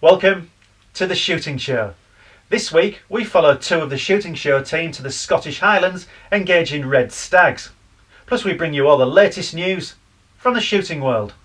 Welcome to the shooting show. This week we follow two of the shooting show team to the Scottish Highlands engaging red stags. Plus we bring you all the latest news from the shooting world.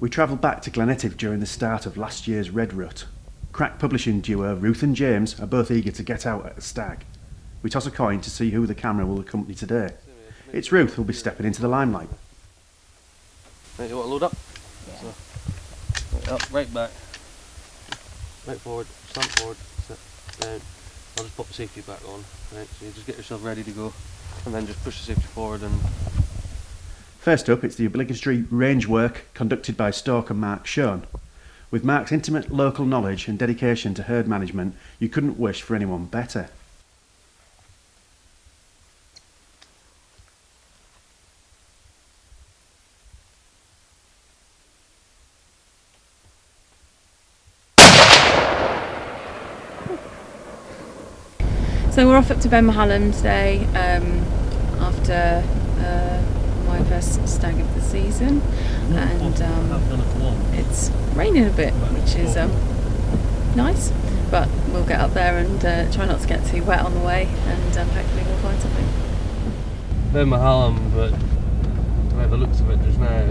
We travelled back to Glenetiv during the start of last year's Red Rut. Crack publishing duo Ruth and James are both eager to get out at a stag. We toss a coin to see who the camera will accompany today. It's Ruth who'll be stepping into the limelight. Right, you want to load up? Yeah. So, right up, right back, right forward, slant forward, sit down. I'll just pop the safety back on. Right, so you just get yourself ready to go, and then just push the safety forward and. First up, it's the obligatory range work conducted by Stalk and Mark shown. With Mark's intimate local knowledge and dedication to herd management, you couldn't wish for anyone better. So we're off up to Ben Highlands today after my first stag of the season, and it's raining a bit, which is nice, but we'll get up there and try not to get too wet on the way, and hopefully we'll find something. Ben Highlands, but by the looks of it just now,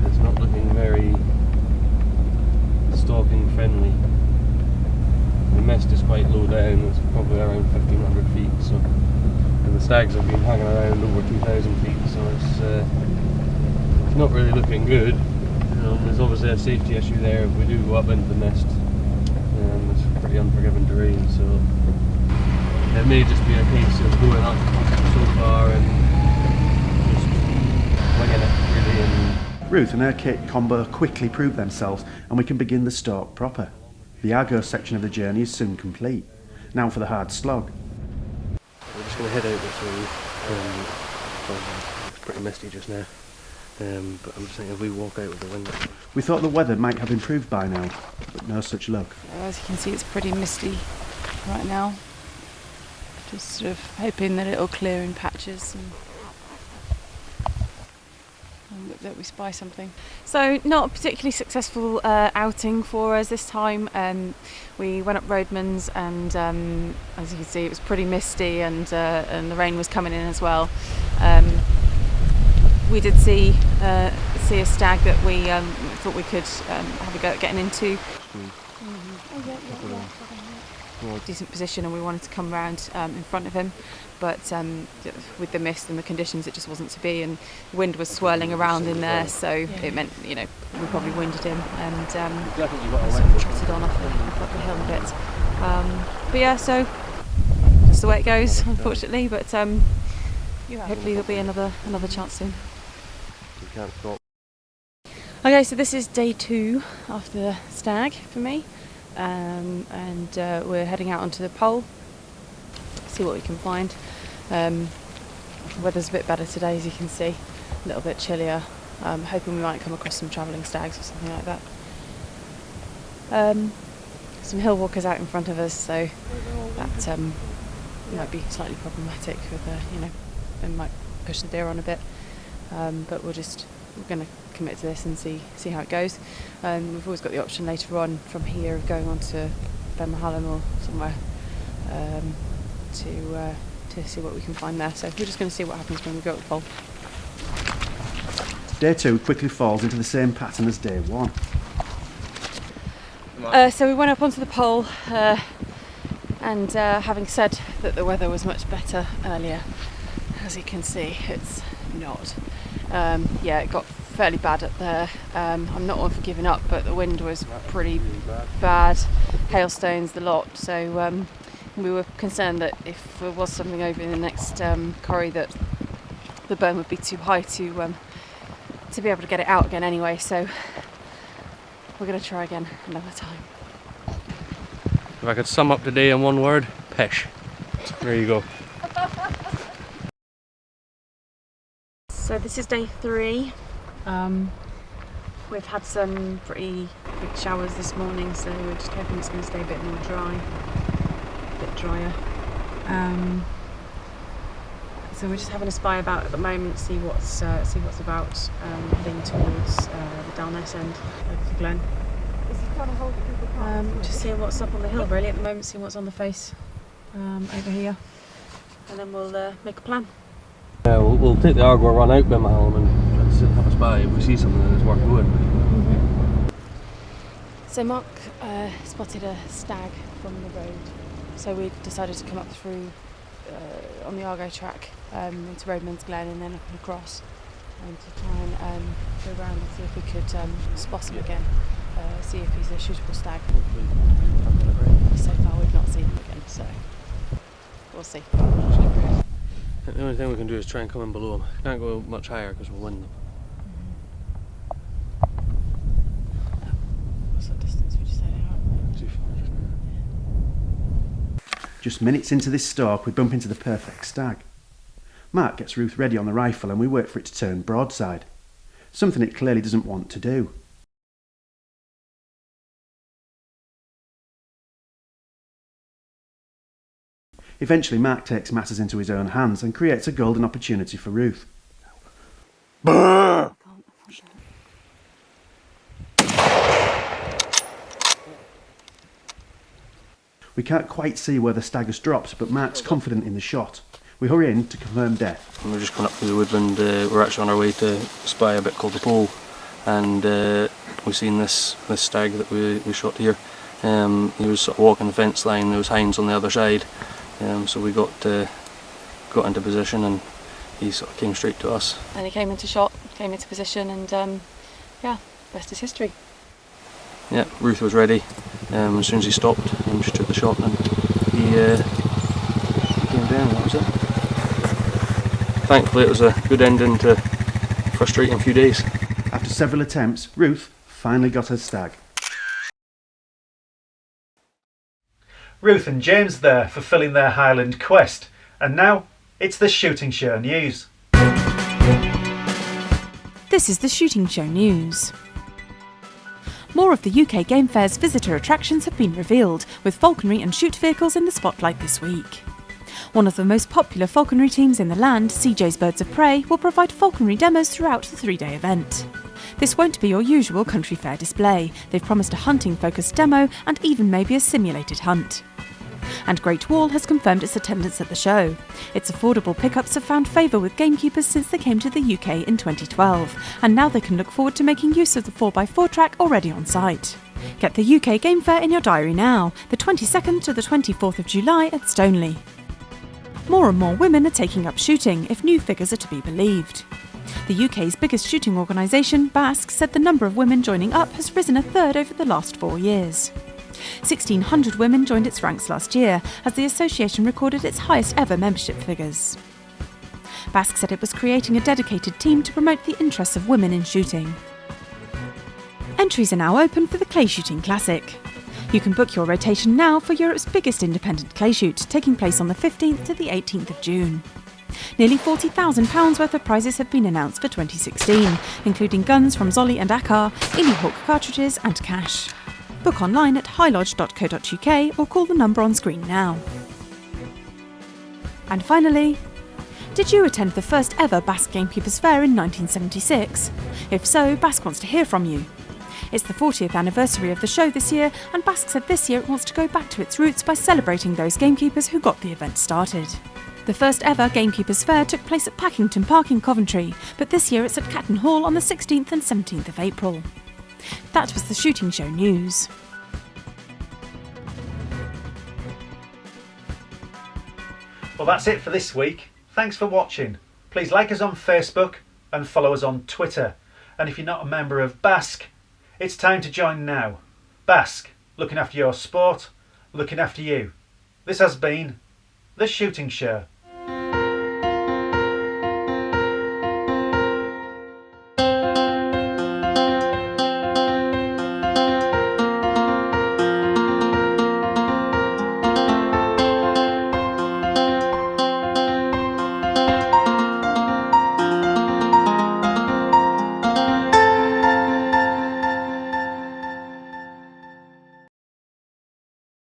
it's not looking very stalking friendly. The mist is quite low down, it's probably around 1500 feet, so and the stags have been hanging around over 2000 feet, so it's not really looking good. There's obviously a safety issue there if we do go up into the mist. It's pretty unforgiving terrain, so it may just be a case of going up so far and just winging it really. And Ruth and her kit combo quickly prove themselves and we can begin the stalk proper. The Argo section of the journey is soon complete. Now for the hard slog. We're just going to head out this way. It's pretty misty just now, but I'm just thinking if we walk out with the wind. We thought the weather might have improved by now, but no such luck. As you can see, it's pretty misty right now. Just sort of hoping that it'll clear in patches and that we spy something. So not a particularly successful outing for us this time. We went up Roadman's and as you can see it was pretty misty and the rain was coming in as well. We did see a stag that we thought we could have a go at getting into. Decent position, and we wanted to come round in front of him, but with the mist and the conditions it just wasn't to be, and the wind was swirling around in there, so it meant we probably winded him and sort of trotted on up the hill a bit. But yeah, so that's the way it goes, unfortunately, but hopefully there'll be another chance soon. Okay, so this is day 2 after the stag for me. And we're heading out onto the pole, see what we can find. The weather's a bit better today, as you can see, a little bit chillier. Hoping we might come across some travelling stags or something like that. Some hill walkers out in front of us, so that might be slightly problematic with they might push the deer on a bit. But we're going to commit to this and see how it goes. We've always got the option later on from here of going on to Ben or somewhere to see what we can find there. So we're just going to see what happens when we go up the pole. Day 2 quickly falls into the same pattern as day 1. So we went up onto the pole and having said that the weather was much better earlier, as you can see, it's not. Yeah, it got fairly bad up there. I'm not one for giving up, but the wind was pretty bad. Hailstones, the lot. So we were concerned that if there was something over in the next corrie, that the burn would be too high to be able to get it out again anyway. So we're going to try again another time. If I could sum up today in one word, pish. There you go. So this is day 3. We've had some pretty big showers this morning, so we're just hoping it's going to stay a bit more dry, a bit drier. So we're just having a spy about at the moment, see what's about, heading towards the Dalness end of the glen. Just seeing what's up on the hill really at the moment, seeing what's on the face over here, and then we'll make a plan. Yeah, we'll take the Argor run out by Mahal and try to have a spy if we see something that's worth going. So Mark spotted a stag from the road, so we decided to come up through on the Argo track into Roadman's Glen and then up and across, and to try and go around and see if we could spot him again, see if he's a shootable stag. So far we've not seen him again, so we'll see. The only thing we can do is try and come in below them. Can't go much higher because we'll wind them. What's that distance would you say they are? 200. Just minutes into this stalk, we bump into the perfect stag. Mark gets Ruth ready on the rifle and we wait for it to turn broadside. Something it clearly doesn't want to do. Eventually Mark takes matters into his own hands and creates a golden opportunity for Ruth. We can't quite see where the stag has dropped, but Mark's confident in the shot. We hurry in to confirm death. We're just coming up through the woodland. We're actually on our way to spy a bit called the Pole, and we've seen this stag that we shot here. He was sort of walking the fence line. There was hinds on the other side. So we got into position and he sort of came straight to us. And he came into position, and yeah, rest is history. Yeah, Ruth was ready. As soon as he stopped, she took the shot and he came down. That was it. Thankfully, it was a good ending to a frustrating few days. After several attempts, Ruth finally got her stag. Ruth and James there fulfilling their Highland quest, and now it's the Shooting Show News. This is the Shooting Show News. More of the UK Game Fair's visitor attractions have been revealed, with falconry and shoot vehicles in the spotlight this week. One of the most popular falconry teams in the land, CJ's Birds of Prey, will provide falconry demos throughout the 3-day event. This won't be your usual country fair display. They've promised a hunting-focused demo and even maybe a simulated hunt. And Great Wall has confirmed its attendance at the show. Its affordable pickups have found favour with gamekeepers since they came to the UK in 2012, and now they can look forward to making use of the 4x4 track already on site. Get the UK Game Fair in your diary now, the 22nd to the 24th of July at Stoneleigh. More and more women are taking up shooting, if new figures are to be believed. The UK's biggest shooting organisation, BASC, said the number of women joining up has risen a third over the last 4 years. 1,600 women joined its ranks last year, as the association recorded its highest ever membership figures. BASC said it was creating a dedicated team to promote the interests of women in shooting. Entries are now open for the Clay Shooting Classic. You can book your rotation now for Europe's biggest independent clay shoot, taking place on the 15th to the 18th of June. Nearly £40,000 worth of prizes have been announced for 2016, including guns from Zolly and Akar, Ely Hawk cartridges and cash. Book online at highlodge.co.uk or call the number on screen now. And finally, did you attend the first ever Basque Gamekeepers Fair in 1976? If so, Basque wants to hear from you. It's the 40th anniversary of the show this year, and Basque said this year it wants to go back to its roots by celebrating those gamekeepers who got the event started. The first ever Gamekeepers Fair took place at Packington Park in Coventry, but this year it's at Catton Hall on the 16th and 17th of April. That was the Shooting Show News. Well, that's it for this week. Thanks for watching. Please like us on Facebook and follow us on Twitter. And if you're not a member of Basque, it's time to join now. Basque, looking after your sport, looking after you. This has been The Shooting Show.